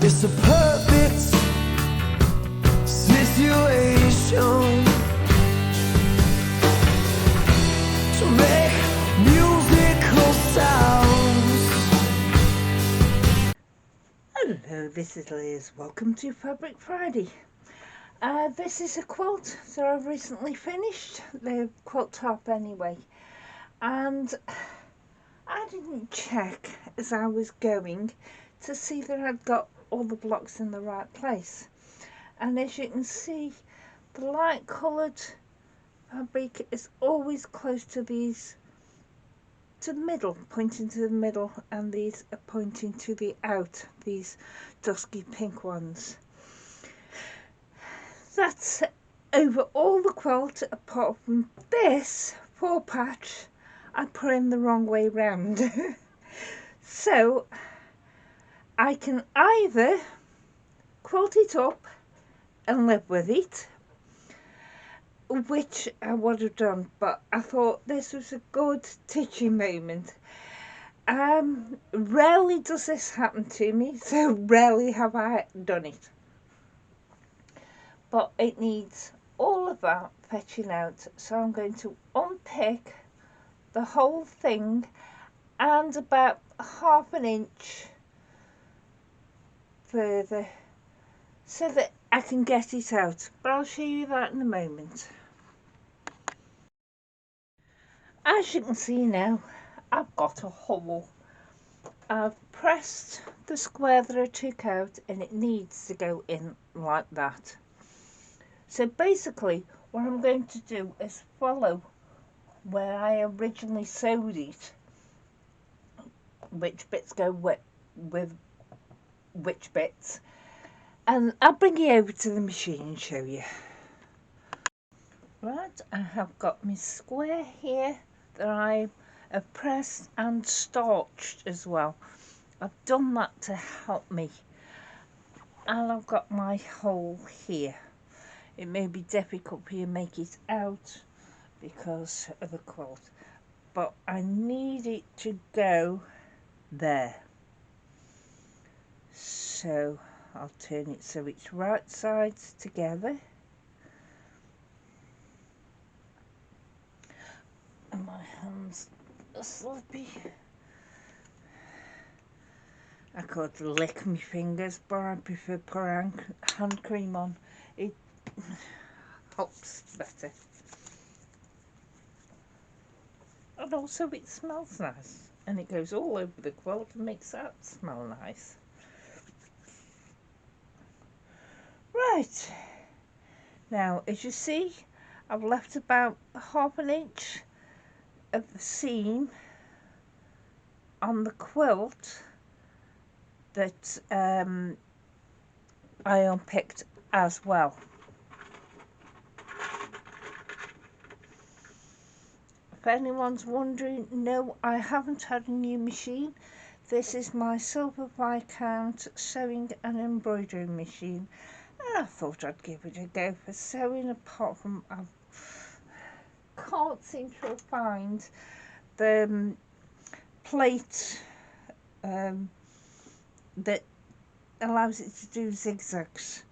It's a perfect situation to make musical sounds. Hello, this is Liz. Welcome to Fabric Friday. This is a quilt that I've recently finished, the quilt top anyway, and I didn't check as I was going to see that I'd got all the blocks in the right place. And as you can see, the light coloured fabric is always close to these, to the middle, pointing to the middle, and these are pointing to the out, these dusky pink ones. That's over all the quilt apart from this four patch I put in the wrong way round. So I can either quilt it up and live with it, which I would have done, but I thought this was a good teaching moment. Rarely does this happen to me, so rarely have I done it. But it needs all of that fetching out, so I'm going to unpick the whole thing and about half an inch further so that I can get it out, but I'll show you that in a moment. As you can see now, I've got a hole. I've pressed the square that I took out and it needs to go in like that. So basically what I'm going to do is follow where I originally sewed it, which bits go with which bits, and I'll bring you over to the machine and show you. Right, I have got my square here that I have pressed and starched as well. I've done that to help me, and I've got my hole here. It may be difficult for you to make it out because of the quilt, but I need it to go there. So I'll turn it so it's right sides together. And my hands are slippy. I could lick my fingers, but I prefer putting hand cream on. It helps better. And also it smells nice. And it goes all over the quilt and makes that smell nice. Right. Now, as you see, I've left about half an inch of the seam on the quilt that I unpicked as well. If anyone's wondering, no, I haven't had a new machine. This is my Silver Viscount sewing and embroidery machine, and I thought I'd give it a go for sewing, apart from I can't seem to find the plate that allows it to do zigzags.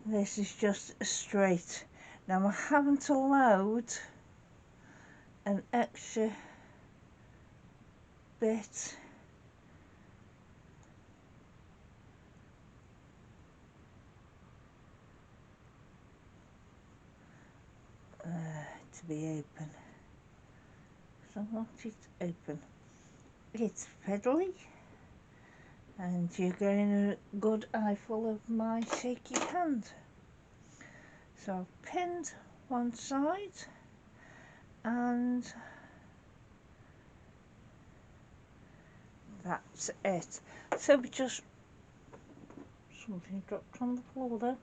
This is just straight. Now I haven't allowed an extra bit to be open, so I want it open. It's fiddly, and you're getting a good eyeful of my shaky hand. So I've pinned one side, and that's it. So we just, something dropped on the floor there,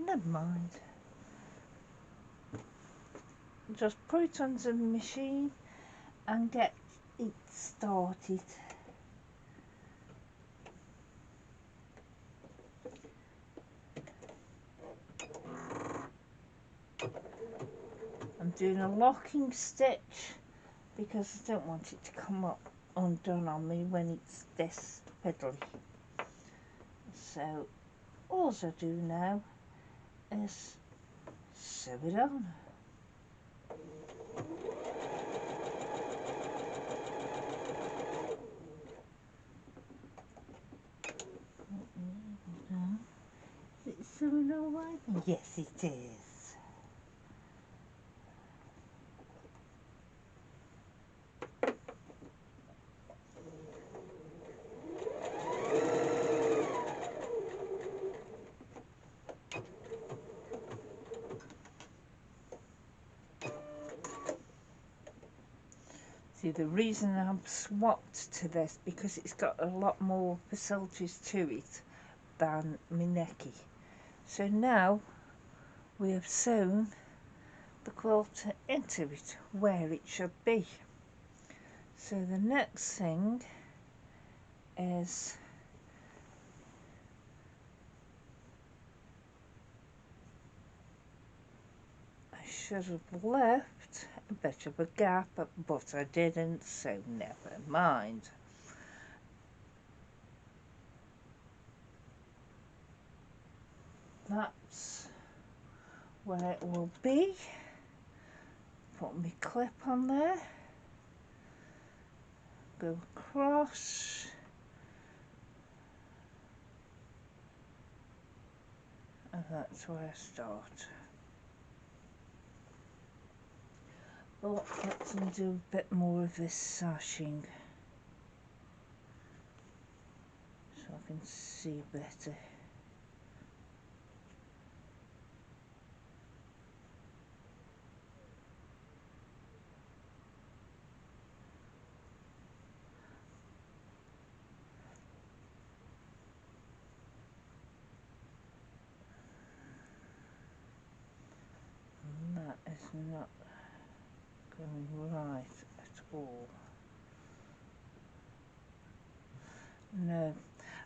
never mind. Just put it onto the machine and get it started. I'm doing a locking stitch because I don't want it to come up undone on me when it's this fiddly. So all I do now is sew it on. Is it sewing all right? Yes, it is. See, the reason I've swapped to this because it's got a lot more facilities to it than my necky. So now we have sewn the quilt into it where it should be. So the next thing is I should have left a bit of a gap, but I didn't, so never mind. That's where it will be. Put my clip on there, go across, and that's where I start. But let's do a bit more of this sashing so I can see better. And that is not going right at all. No,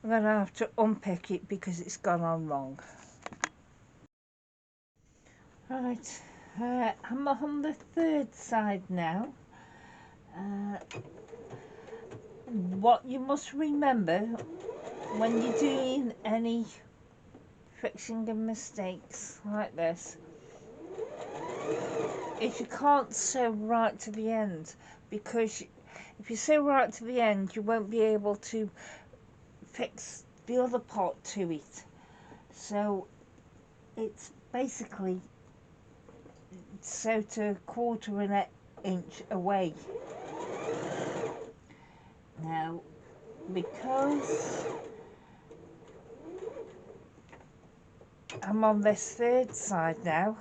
I'm going to have to unpick it because it's gone on wrong. Right, I'm on the third side now. What you must remember when you're doing any fixing and mistakes like this is you can't sew right to the end, because if you sew right to the end you won't be able to fix the other part to it. So it's basically sew to 1/4 inch away. Now, because I'm on this third side now,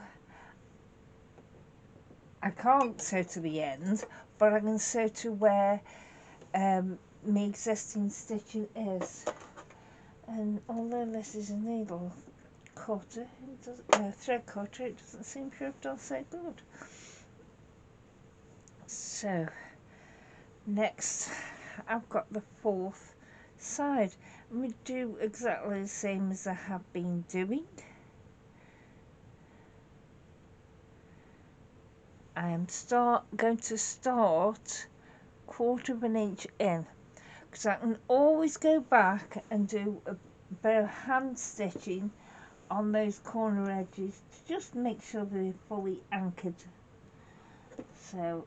I can't sew to the end, but I can sew to where my existing stitching is. And although this is a needle cutter, it doesn't, thread cutter, it doesn't seem to have done so good. So next I've got the fourth side, and we do exactly the same as I have been doing. I am going to start 1/4 inch in, because I can always go back and do a bit of hand stitching on those corner edges to just make sure they're fully anchored. So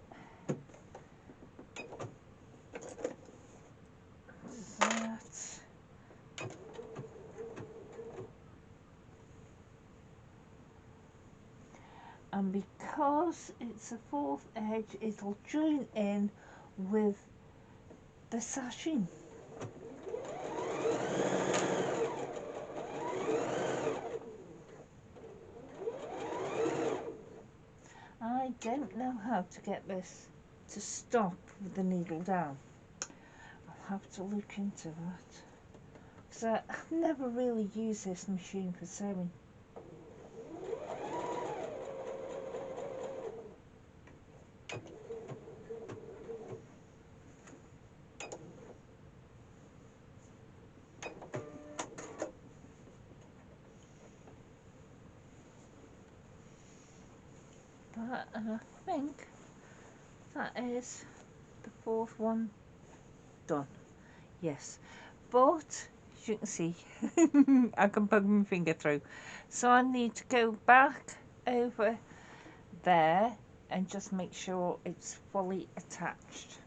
that, and because it's a fourth edge, it'll join in with the sashing. I don't know how to get this to stop with the needle down. I'll have to look into that, because I've never really used this machine for sewing. But I think that is the fourth one done. Yes, but as you can see, I can plug my finger through. So I need to go back over there and just make sure it's fully attached.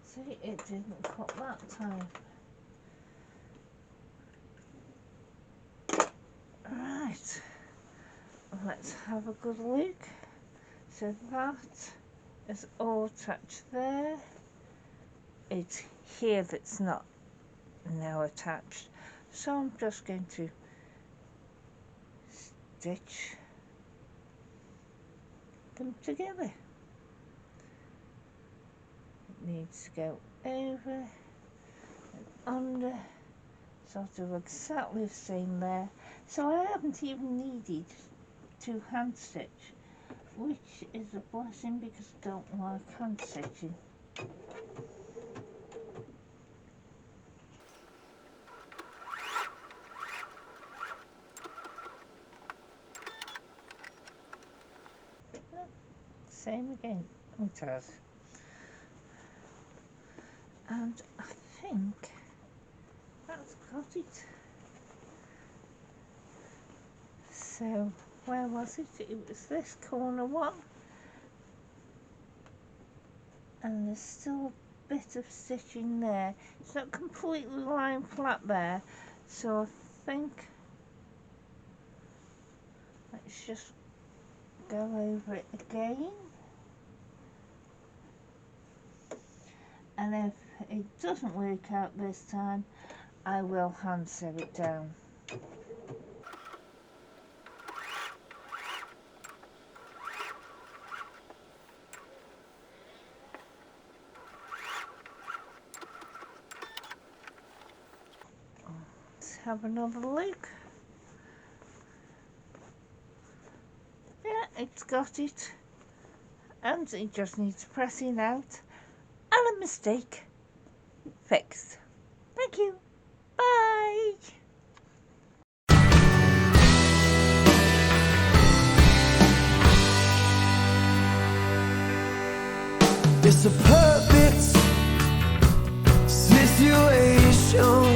See, it didn't cut that time. Right, let's have a good look. So that is all attached there. It's here that's not now attached. So I'm just going to stitch them together. It needs to go over and under, so I'll do exactly the same there. So I haven't even needed to hand stitch, which is a blessing because I don't like hand stitching. Same again, it does. And I think that's got it. So where was it? It was this corner one, and there's still a bit of stitching there. It's not completely lying flat there, so I think let's just go over it again. And if it doesn't work out this time, I will hand sew it down. Let's have another look. Yeah, it's got it. And it just needs pressing out. And a mistake fixed. Thank you. Bye. It's a perfect situation.